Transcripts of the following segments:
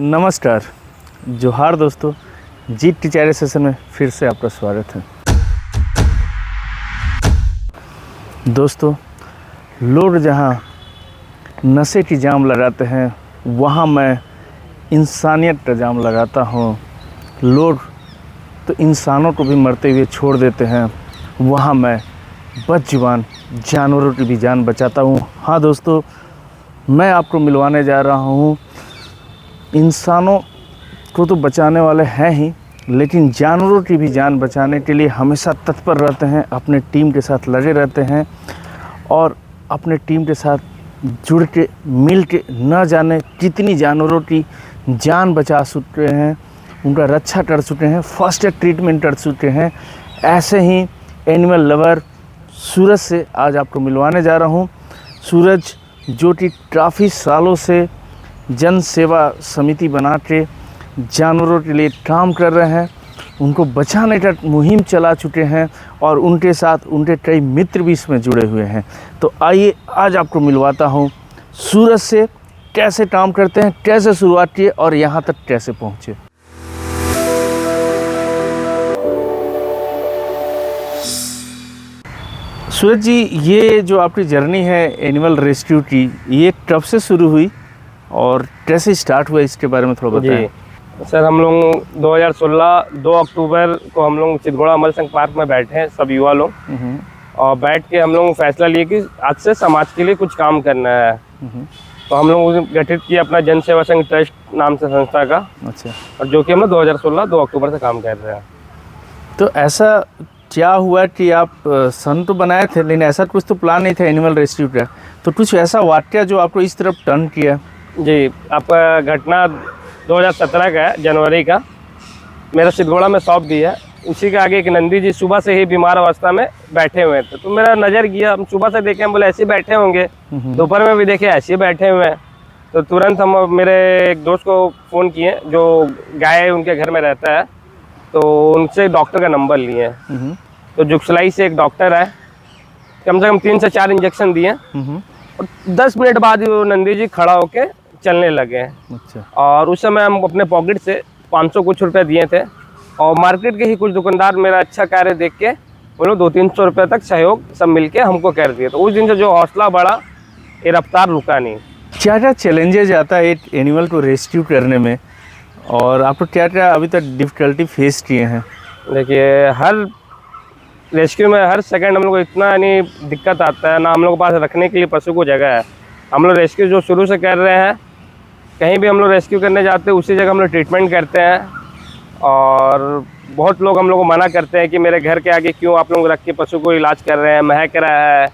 नमस्कार, जोहार दोस्तों। जीत टीचर सेशन में फिर से आपका स्वागत है। दोस्तों, लोग जहां नशे की जाम लगाते हैं वहां मैं इंसानियत का जाम लगाता हूं। लोग तो इंसानों को भी मरते हुए छोड़ देते हैं, वहां मैं बदजुबान जानवरों की भी जान बचाता हूं। हाँ दोस्तों, मैं आपको मिलवाने जा रहा हूं। इंसानों को तो बचाने वाले हैं ही, लेकिन जानवरों की भी जान बचाने के लिए हमेशा तत्पर रहते हैं, अपने टीम के साथ लगे रहते हैं और अपने टीम के साथ जुड़ के मिल के न जाने कितनी जानवरों की जान बचा चुके हैं, उनका रक्षा कर चुके हैं, फर्स्ट एड ट्रीटमेंट कर चुके हैं। ऐसे ही एनिमल लवर सूरज से आज आपको मिलवाने जा रहा हूँ। सूरज जो कि काफ़ी सालों से जन सेवा समिति बना के जानवरों के लिए काम कर रहे हैं, उनको बचाने का मुहिम चला चुके हैं और उनके साथ उनके कई मित्र भी इसमें जुड़े हुए हैं। तो आइए आज आपको मिलवाता हूं सूरज से, कैसे काम करते हैं, कैसे शुरुआत किए और यहां तक कैसे पहुंचे। सूरज जी, ये जो आपकी जर्नी है एनिमल रेस्क्यू की, ये कब से शुरू हुई और कैसे स्टार्ट हुआ, इसके बारे में थोड़ा बताएं। सर, हम लोग 2016 2 अक्टूबर को हम लोग चितगोड़ा अमर संघ पार्क में बैठे हैं सब युवा लोग, और बैठ के हम लोग फैसला लिए कि आज से समाज के लिए कुछ काम करना है। तो हम लोग गठित किया अपना जन सेवा संघ ट्रस्ट नाम से संस्था का। अच्छा। और जो कि हम लोग 2016 2 अक्टूबर से काम कर रहे हैं। तो ऐसा क्या हुआ कि आप सन तो बनाए थे, लेकिन ऐसा कुछ तो प्लान नहीं था एनिमल रेस्क्यू का, तो कुछ ऐसा वाक्य जो आपको इस तरफ टर्न किया? जी, आपका घटना 2017 का है, जनवरी का। मेरा चितगोड़ा में शॉप भी है, उसी के आगे एक नंदी जी सुबह से ही बीमार अवस्था में बैठे हुए थे। तो मेरा नज़र गया, हम सुबह से देखे, हम बोले ऐसे बैठे होंगे, दोपहर में भी देखे ऐसे बैठे हुए हैं। तो तुरंत हम मेरे एक दोस्त को फ़ोन किए जो गाय उनके घर में रहता है, तो उनसे डॉक्टर का नंबर लिए। तो जुगसलाई से एक डॉक्टर है, कम से कम 3 से 4 इंजेक्शन दिए और 10 मिनट बाद वो नंदी जी खड़ा होके चलने लगे। अच्छा। और उस समय हम अपने पॉकेट से 500 कुछ रुपये दिए थे, और मार्केट के ही कुछ दुकानदार मेरा अच्छा कार्य देख के वो लोग 200-300 रुपये तक सहयोग सब मिलके हमको कर दिए। तो उस दिन से जो हौसला बढ़ा, ये रफ्तार रुका नहीं। क्या क्या चैलेंजेज आता है एक एनिमल को रेस्क्यू करने में, और आपको क्या क्या अभी तक डिफ़िकल्टी फेस किए हैं? देखिए, हर रेस्क्यू में हर सेकंड हम लोग को इतना यानी दिक्कत आता है ना, हम लोग के पास रखने के लिए पशु को जगह है। हम लोग रेस्क्यू जो शुरू से कर रहे हैं, कहीं भी हम लोग रेस्क्यू करने जाते हैं उसी जगह हम लोग ट्रीटमेंट करते हैं। और बहुत लोग हम लोग को मना करते हैं कि मेरे घर के आगे क्यों आप लोग रख के पशु को इलाज कर रहे हैं, महक रहा है,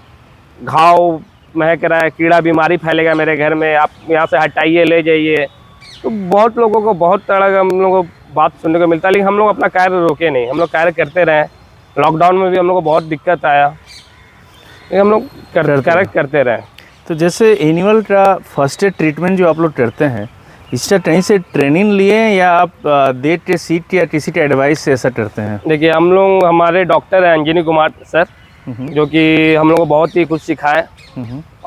घाव महक रहा है, कीड़ा बीमारी फैलेगा मेरे घर में, आप यहाँ से हटाइए ले जाइए। तो बहुत लोगों को बहुत तरह हम लोगों को बात सुनने को मिलता है, लेकिन हम लोग अपना कार्य रोके नहीं, हम लोग कार्य करते रहे। लॉकडाउन में भी हम लोग को बहुत दिक्कत आया, लेकिन हम लोग कार्य करते रहे। तो जैसे एनिमल का फर्स्ट एड ट्रीटमेंट जो आप लोग करते हैं, इसका कहीं से ट्रेनिंग लिए या आप देख के सीख के या किसी के एडवाइस से ऐसा करते हैं? देखिए, हम लोग, हमारे डॉक्टर हैं अंजनी कुमार सर, जो कि हम लोग को बहुत ही कुछ सिखाएं,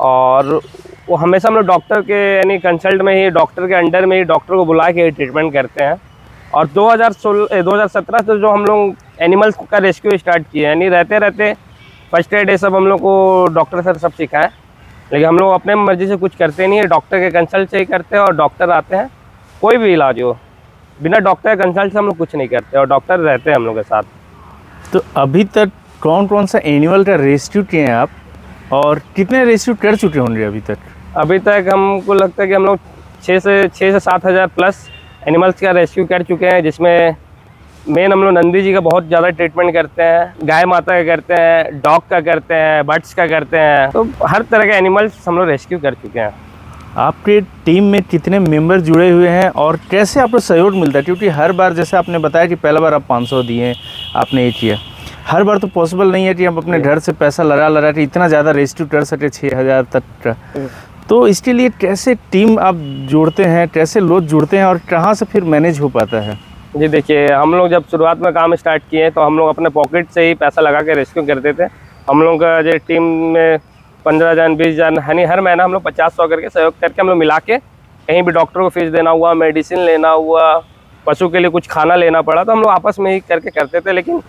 और वो हमेशा हम लोग डॉक्टर के यानी कंसल्ट में ही, डॉक्टर के अंडर में ही डॉक्टर को बुला के ट्रीटमेंट करते हैं। और 2017 से जो हम लोग एनिमल्स का रेस्क्यू स्टार्ट किए, यानी रहते रहते फर्स्ट एड ये सब हम लोग को डॉक्टर सर सब सिखाएं। लेकिन हम लोग अपने मर्जी से कुछ करते नहीं है, डॉक्टर के कंसल्ट से ही करते हैं। और डॉक्टर आते हैं, कोई भी इलाज हो, बिना डॉक्टर के कंसल्ट से हम लोग कुछ नहीं करते, और डॉक्टर रहते हैं हम लोग के साथ। तो अभी तक कौन कौन सा एनिमल का रेस्क्यू किए हैं आप, और कितने रेस्क्यू कर चुके होंगे अभी तक? अभी तक हमको लगता है कि हम लोग 6 से 7 हज़ार प्लस एनिमल्स का रेस्क्यू कर चुके हैं, जिसमें मेन हम लोग नंदी जी का बहुत ज़्यादा ट्रीटमेंट करते हैं, गाय माता का करते हैं, डॉग का करते हैं, बर्ड्स का करते हैं। तो हर तरह के एनिमल्स हम लोग रेस्क्यू कर चुके हैं। आपके टीम में कितने मेंबर जुड़े हुए हैं और कैसे आपको सहयोग मिलता है? क्योंकि हर बार जैसे आपने बताया कि पहला बार आप 500 दिए, आपने ये किया, हर बार तो पॉसिबल नहीं है कि आप अपने घर से पैसा लगा के इतना ज़्यादा रेस्क्यू कर सके 6000 तक का। तो इसके लिए कैसे टीम आप जोड़ते हैं, कैसे लोग जुड़ते हैं और कहाँ से फिर मैनेज हो पाता है? जी देखिए, हम लोग जब शुरुआत में काम स्टार्ट किए तो हम लोग अपने पॉकेट से ही पैसा लगा के रेस्क्यू करते थे। हम लोग का जो टीम में 15 जन 20 जन यानी हर महीना हम लोग 50-100 करके सहयोग करके हम लोग मिला के कहीं भी डॉक्टर को फीस देना हुआ, मेडिसिन लेना हुआ, पशु के लिए कुछ खाना लेना पड़ा, तो हम लोग आपस में ही करके करते थे। लेकिन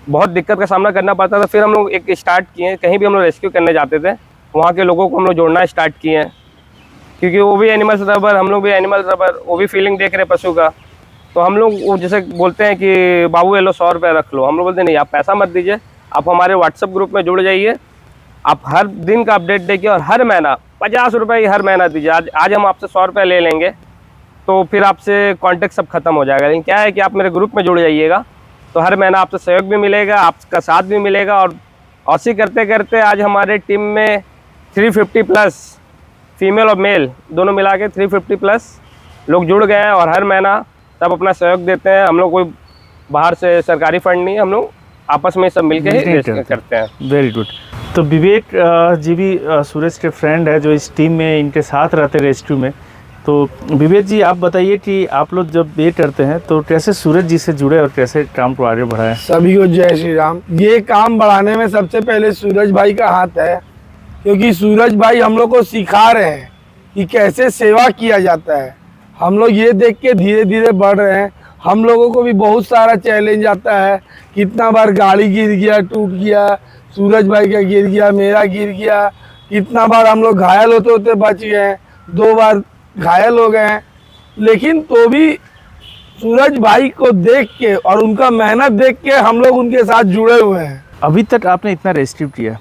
बहुत दिक्कत का सामना करना पड़ता था। फिर हम लोग एक स्टार्ट किए, कहीं भी हम लोग रेस्क्यू करने जाते थे, वहाँ के लोगों को हम लोग जोड़ना स्टार्ट किए हैं, क्योंकि वो भी एनिमल्स रबर, हम लोग भी एनिमल रबर, वो भी फीलिंग देख रहे हैं पशु का। तो हम लोग वो जैसे बोलते हैं कि बाबू ये लो 100 रुपये रख लो, हम लोग बोलते नहीं, आप पैसा मत दीजिए, आप हमारे व्हाट्सएप ग्रुप में जुड़ जाइए, आप हर दिन का अपडेट देखिए और हर महीना 50 रुपये ही हर महीना दीजिए। आज हम आपसे 100 रुपये ले लेंगे, तो फिर आपसे कॉन्टेक्ट सब खत्म हो जाएगा। लेकिन क्या है कि आप मेरे ग्रुप में जुड़ जाइएगा, तो हर महीना आपसे सहयोग भी मिलेगा, आपका साथ भी मिलेगा। और ऐसे करते करते आज हमारे टीम में 350 प्लस फीमेल और मेल दोनों मिला के 350 प्लस लोग जुड़ गए हैं, और हर महीना सब अपना सहयोग देते हैं। हम लोग कोई बाहर से सरकारी फंड नहीं है, हम लोग आपस में सब मिलके ही रेस्क्यू करते हैं। Very good. तो विवेक जी भी सूरज के फ्रेंड है जो इस टीम में इनके साथ रहते रेस्क्यू में। तो विवेक जी आप बताइए कि आप लोग जब ये करते हैं तो कैसे सूरज जी से जुड़े और कैसे काम को आगे बढ़ाए? सभी को जय श्री राम। ये काम बढ़ाने में सबसे पहले सूरज भाई का हाथ है, क्योंकि सूरज भाई हम लोग को सिखा रहे हैं कि कैसे सेवा किया जाता है। हम लोग ये देख के धीरे धीरे बढ़ रहे हैं। हम लोगों को भी बहुत सारा चैलेंज आता है, कितना बार गाड़ी गिर गया, टूट गया, सूरज भाई का गिर गया, मेरा गिर गया, कितना बार हम लोग घायल होते होते बच गए, 2 बार घायल हो गए हैं। लेकिन तो भी सूरज भाई को देख के और उनका मेहनत देख के हम लोग उनके साथ जुड़े हुए हैं। अभी तक आपने इतना रेस्क्यू किया,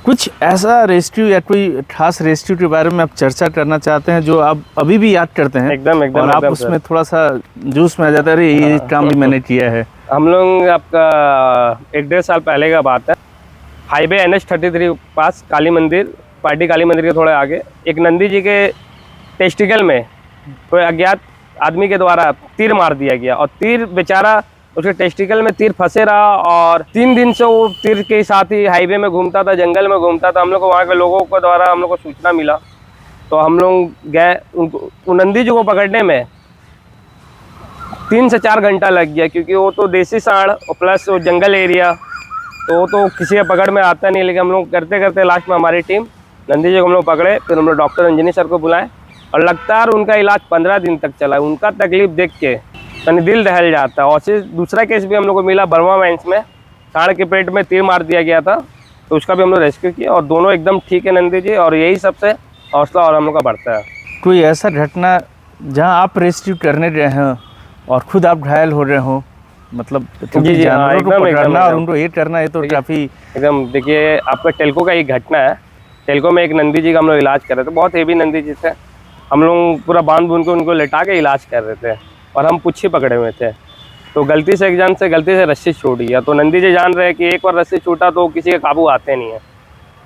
कुछ ऐसा रेस्क्यू या कोई खास रेस्क्यू के बारे में आप चर्चा करना चाहते हैं जो आप अभी भी याद करते हैं? एकदम एकदम और आप एकदम उसमें थोड़ा सा जूस में आ जाता है, अरे ये काम भी मैंने किया है। हम लोग आपका 1-1.5 साल पहले का बात है, हाईवे NH33 पास काली मंदिर, पार्टी काली मंदिर के थोड़े आगे, एक नंदी जी के टेस्टिकल में कोई अज्ञात आदमी के द्वारा तीर मार दिया गया, और तीर बेचारा उसके टेस्टिकल में तीर फंसे रहा, और 3 दिन से वो तीर के साथ ही हाईवे में घूमता था, जंगल में घूमता था। हम लोग को वहाँ के लोगों के द्वारा हम लोग को सूचना मिला, तो हम लोग गए उनको, नंदी जी को पकड़ने में 3 से 4 घंटा लग गया, क्योंकि वो तो देसी सांड और प्लस वो जंगल एरिया, तो वो तो किसी के पकड़ में आता नहीं। लेकिन हम लोग करते करते लास्ट में हमारी टीम नंदी जी को हम लोग पकड़े, फिर हम लोग डॉक्टर अंजनी सर को बुलाए, और लगातार उनका इलाज 15 दिन तक चला। उनका तकलीफ देख के यानी दिल दहल जाता है। और फिर दूसरा केस भी हम लोग को मिला बर्मा माइंस में, सांड के पेट में तीर मार दिया गया था, तो उसका भी हम लोग रेस्क्यू किया, और दोनों एकदम ठीक है नंदी जी। और यही सबसे हौसला और हम लोग का बढ़ता है। कोई ऐसा घटना जहां आप रेस्क्यू करने गए हैं और खुद आप घायल हो रहे हो, मतलब जी, जानवरों को एकदम, पकड़ना एकदम, और एकदम। उनको ये करना, ये तो काफ़ी एकदम देखिए, आपका टेल्को का एक घटना है। टेल्को में एक नंदी जी का हम लोग इलाज कर रहे थे, बहुत हेवी नंदी जी थे। हम लोग पूरा बांध बूंद के उनको लेटा के इलाज कर रहे थे, और हम पुच्छी पकड़े हुए थे। तो गलती से रस्सी छूट गया। तो नंदी जी जान रहे हैं कि एक बार रस्सी छूटा तो किसी के काबू आते नहीं है।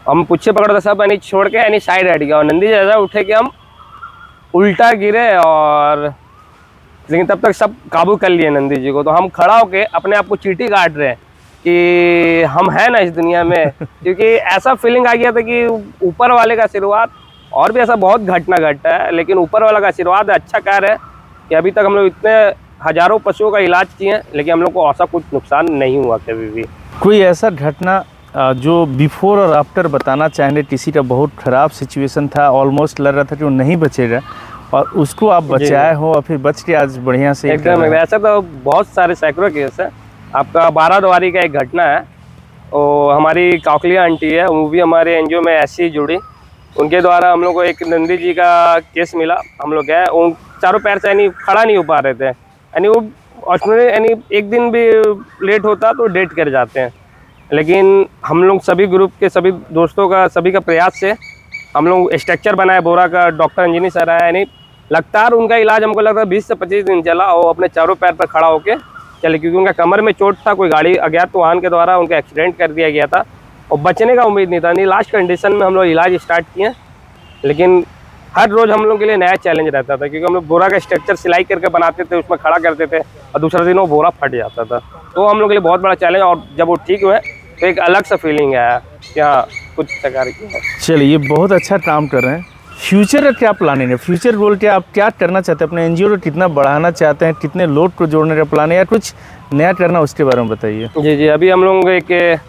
हम पुच्छे पकड़ते सब यानी छोड़ के यानी साइड हट गया, और नंदी जी ऐसा उठे कि हम उल्टा गिरे, और लेकिन तब तक सब काबू कर लिए नंदी जी को। तो हम खड़ा होके अपने आप को चींटी काट रहे हैं कि हम हैं ना इस दुनिया में, क्योंकि ऐसा फीलिंग आ गया था कि ऊपर वाले का आशीर्वाद, और भी ऐसा बहुत घटना घटा है, लेकिन ऊपर वाला का आशीर्वाद अच्छा कार्य है कि अभी तक हम लोग इतने हजारों पशुओं का इलाज किए हैं, लेकिन हम लोग को ऐसा कुछ नुकसान नहीं हुआ कभी भी। कोई ऐसा घटना जो बिफोर और आफ्टर बताना चाहेंगे? किसी का बहुत ख़राब सिचुएशन था, ऑलमोस्ट लग रहा था कि वो नहीं बचेगा, और उसको आप बचाए हो और फिर बच के आज बढ़िया से एकदम ऐसा तो बहुत सारे सैकड़ों केस है। आपका 12 द्वारी का एक घटना है, वो हमारी काकलिया आंटी है, वो भी हमारे एनजीओ में ऐसी ही जुड़ी। उनके द्वारा हम लोग को एक नंदी जी का केस मिला। हम लोग गए, वो चारों पैर से यानी खड़ा नहीं हो पा रहे थे, यानी वो यानी एक दिन भी लेट होता तो डेट कर जाते हैं। लेकिन हम लोग सभी ग्रुप के सभी दोस्तों का, सभी का प्रयास से हम लोग स्ट्रक्चर बनाए बोरा का, डॉक्टर अंजनी सर आया, यानी लगातार उनका इलाज हमको लगता है 20 से 25 दिन चला, और अपने चारों पैर पर खड़ा होके चले, क्योंकि उनका कमर में चोट था, कोई गाड़ी अज्ञात वाहन के द्वारा उनका एक्सीडेंट कर दिया गया था, और बचने का उम्मीद नहीं था। नहीं, लास्ट कंडीशन में हम लोग इलाज स्टार्ट किए। लेकिन हर रोज़ हम लोग के लिए नया चैलेंज रहता था, क्योंकि हम लोग बोरा का स्ट्रक्चर सिलाई करके बनाते थे, उसमें खड़ा करते थे, और दूसरा दिन वो बोरा फट जाता था। तो हम लोग के लिए बहुत बड़ा चैलेंज, और जब वो ठीक हुए तो एक अलग सा फीलिंग आया कि हाँ कुछ प्रकार की है। चलिए, ये बहुत अच्छा काम कर रहे हैं। फ्यूचर का क्या प्लानिंग है? फ्यूचर गोल क्या, आप क्या करना चाहते हैं? अपने एनजीओ को कितना बढ़ाना चाहते हैं? कितने लोग को जोड़ने का प्लान है, या कुछ नया करना, उसके बारे में बताइए। जी, अभी हम लोग एक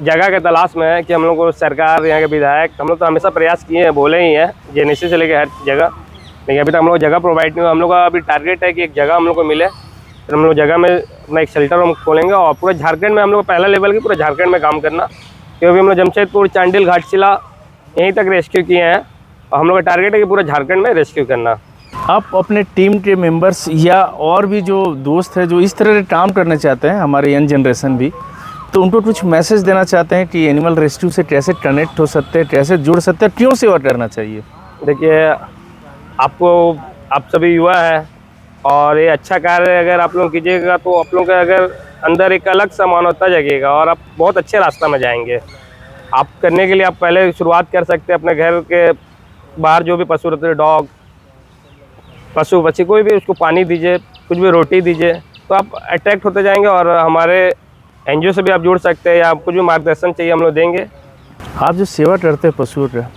जगह के तलाश में है कि हम लोग को सरकार, यहाँ के विधायक, हम लोग तो हमेशा प्रयास किए हैं, बोले ही हैं जेनेसी से लेकर हर जगह लेकिन अभी तक हम लोग जगह प्रोवाइड नहीं हुआ। हम लोग का अभी टारगेट है कि एक जगह हम लोग को मिले, फिर हम लोग जगह में अपना एक शेल्टर हम खोलेंगे और पूरे झारखंड में हम लोग पहला लेवल की पूरे झारखंड में काम करना, क्योंकि हम लोग जमशेदपुर, चांडिल, घाटशिला यहीं तक रेस्क्यू किए हैं और हम लोग का टारगेट है कि पूरे झारखंड में रेस्क्यू करना। आप अपने टीम के मेंबर्स या और भी जो दोस्त हैं जो इस तरह के काम करना चाहते हैं, हमारे यंग जनरेशन भी, तो उनको कुछ मैसेज देना चाहते हैं कि एनिमल रेस्क्यू से कैसे कनेक्ट हो सकते हैं, कैसे जुड़ सकते हैं, क्यों सेवा करना चाहिए? देखिए, आप सभी युवा हैं और ये अच्छा कार्य अगर आप लोग कीजिएगा तो आप लोगों का अगर अंदर एक अलग सा मानवता जगेगा और आप बहुत अच्छे रास्ता में जाएंगे। आप करने के लिए आप पहले शुरुआत कर सकते हैं अपने घर के बाहर जो भी पशु रहते हैं, डॉग, पशु पक्षी कोई भी, उसको पानी दीजिए, कुछ भी रोटी दीजिए, तो आप अट्रैक्ट होते जाएंगे और हमारे एनजीओ से भी आप जुड़ सकते हैं या कुछ भी मार्गदर्शन चाहिए हम लोग देंगे। आप जो सेवा करते हैं पशुओं का,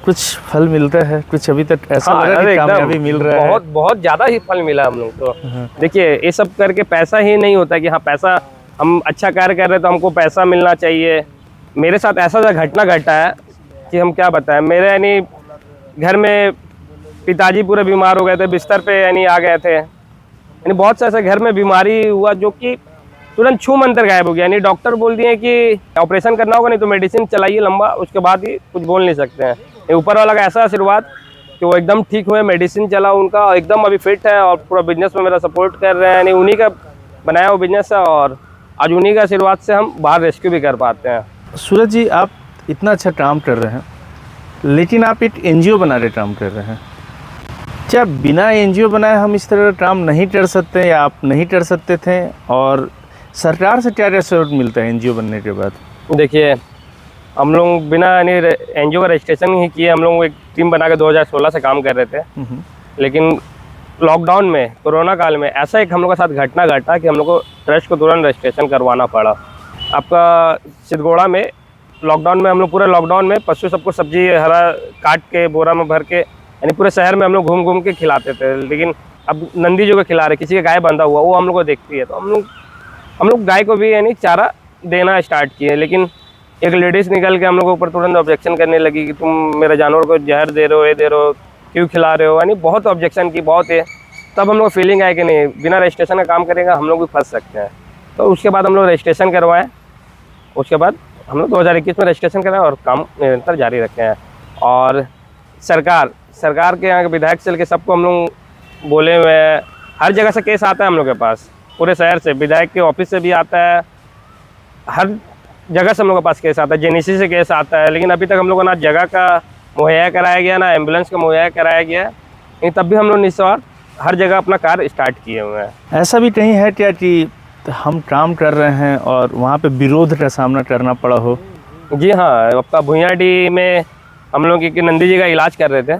कुछ फल मिलता है? कुछ अभी तक ऐसा लग रहा है कि कामयाबी मिल रहा है? बहुत ज़्यादा ही फल मिला हम लोग को। देखिए, ये सब करके पैसा ही नहीं होता कि हाँ पैसा, हम अच्छा कार्य कर रहे हैं तो हमको पैसा मिलना चाहिए। मेरे साथ ऐसा घटना घटा है कि हम क्या बताएं। मेरे यानी घर में पिताजी पूरे बीमार हो गए थे, बिस्तर पे यानी आ गए थे, यानी बहुत सा ऐसा घर में बीमारी हुआ जो कि तुरंत छू मंतर गायब हो गया। यानी डॉक्टर बोल दिए कि ऑपरेशन करना होगा, नहीं तो मेडिसिन चलाइए लंबा, उसके बाद ही कुछ बोल नहीं सकते हैं। ऊपर वाला का ऐसा आशीर्वाद कि वो एकदम ठीक हुए, मेडिसिन चला उनका, एकदम अभी फिट है और पूरा बिजनेस में मेरा सपोर्ट कर रहे हैं। यानी उन्हीं का बनाया हुआ बिजनेस है और आज उन्हीं का आशीर्वाद से हम बाहर रेस्क्यू भी कर पाते हैं। सूरज जी, आप इतना अच्छा काम कर रहे हैं, लेकिन आप एक एनजीओ बना के काम कर रहे हैं। क्या बिना एनजीओ बनाए हम इस तरह का काम नहीं कर सकते या आप नहीं कर सकते थे? और सरकार से क्या सपोर्ट मिलता है एनजीओ बनने के बाद? देखिए, हम लोग बिना यानी एनजीओ का रजिस्ट्रेशन ही किए, हम लोग एक टीम बना के 2016 से काम कर रहे थे। लेकिन लॉकडाउन में, कोरोना काल में ऐसा एक हम लोग के साथ घटना घटा कि हम लोग को ट्रस्ट को तुरंत रजिस्ट्रेशन करवाना पड़ा। आपका सिद्धगोड़ा में लॉकडाउन में हम लोग पूरे लॉकडाउन में पशु सबको सब्जी हरा काट के बोरा में भर के यानी पूरे शहर में हम लोग घूम घूम के खिलाते थे। लेकिन अब नंदी जो को खिला रहे, किसी का गाय बंधा हुआ वो हम लोग को देखती है, तो हम लोग गाय को भी यानी चारा देना स्टार्ट किए। लेकिन एक लेडीज़ निकल के हम लोग के ऊपर तुरंत ऑब्जेक्शन करने लगी कि तुम मेरे जानवर को जहर दे रहे हो, ये दे रहे हो, क्यों खिला रहे हो, यानी बहुत ऑब्जेक्शन की, बहुत है। तब हम लोग फीलिंग आया कि नहीं, बिना रजिस्ट्रेशन का काम करेगा हम लोग भी फंस सकते हैं। तो उसके बाद हम लोग रजिस्ट्रेशन करवाएं। उसके बाद हम लोग 2021 में रजिस्ट्रेशन कराएं और काम निरंतर जारी रखे हैं। और सरकार के यहाँ के विधायक से लेकर सबको हम लोग बोले हुए हैं, हर जगह से केस आता है हम लोग के पास, पूरे शहर से, विधायक के ऑफिस से भी आता है, हर जगह से हम लोग के पास केस आता है, जेनीसी से केस आता है। लेकिन अभी तक हम लोग को ना जगह का मुहैया कराया गया, ना एम्बुलेंस का मुहैया कराया गया, लेकिन तब भी हम लोग निस्वार्थ हर जगह अपना कार्य स्टार्ट किए हुए हैं। ऐसा भी कहीं है क्या कि हम काम कर रहे हैं और वहाँ पे विरोध का सामना करना पड़ा हो? जी हाँ, आपका भुइयाडी में हम लोग एक नंदी जी का इलाज कर रहे थे,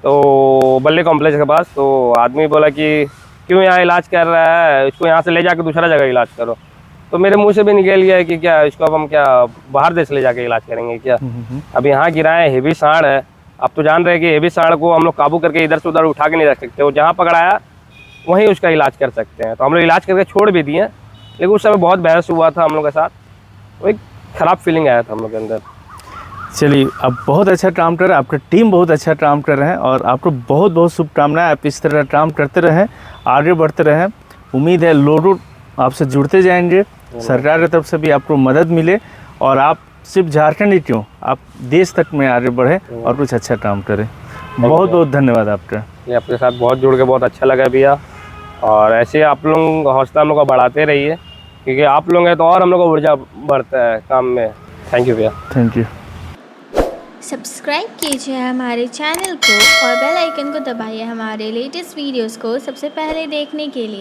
तो बल्ले कॉम्प्लेक्स के पास, तो आदमी बोला कि क्यों यहाँ इलाज कर रहा है, इसको यहाँ से ले जाकर दूसरा जगह इलाज करो। तो मेरे मुंह से भी निकल गया कि क्या इसको अब हम क्या बाहर देश ले जाके इलाज करेंगे क्या? अब यहाँ गिराए, हेवी सांड है, आप तो जान रहे हैं कि हेवी सांड को हम लोग काबू करके इधर से उधर उठा के नहीं रख सकते, वो जहाँ पकड़ाया वहीं उसका इलाज कर सकते हैं। तो हम लोग इलाज करके छोड़ भी दिए, लेकिन उस समय बहुत बहस हुआ था हम लोग के साथ, वो एक ख़राब फीलिंग आया था हम लोग के अंदर। चलिए, आप बहुत अच्छा काम कर रहे हैं, आपका टीम बहुत अच्छा काम कर रहे हैं और आपको बहुत बहुत शुभकामनाएं। आप इस तरह काम करते रहें, आगे बढ़ते रहें। उम्मीद है लोग आपसे जुड़ते जाएंगे, सरकार की तरफ से भी आपको मदद मिले और आप सिर्फ झारखंड ही क्यों, आप देश तक में आगे बढ़ें और कुछ अच्छा काम करें। बहुत बहुत धन्यवाद आपका। ये आपके साथ बहुत जुड़ के बहुत अच्छा लगा भैया, और ऐसे आप लोग हौसला हम लोग को बढ़ाते रहिए, क्योंकि आप लोग हैं तो और हम लोग को ऊर्जा बढ़ता है काम में। थैंक यू भैया। Thank you. सब्सक्राइब कीजिए हमारे चैनल को और बेल आइकन को दबाइए हमारे लेटेस्ट वीडियोस को सबसे पहले देखने के लिए।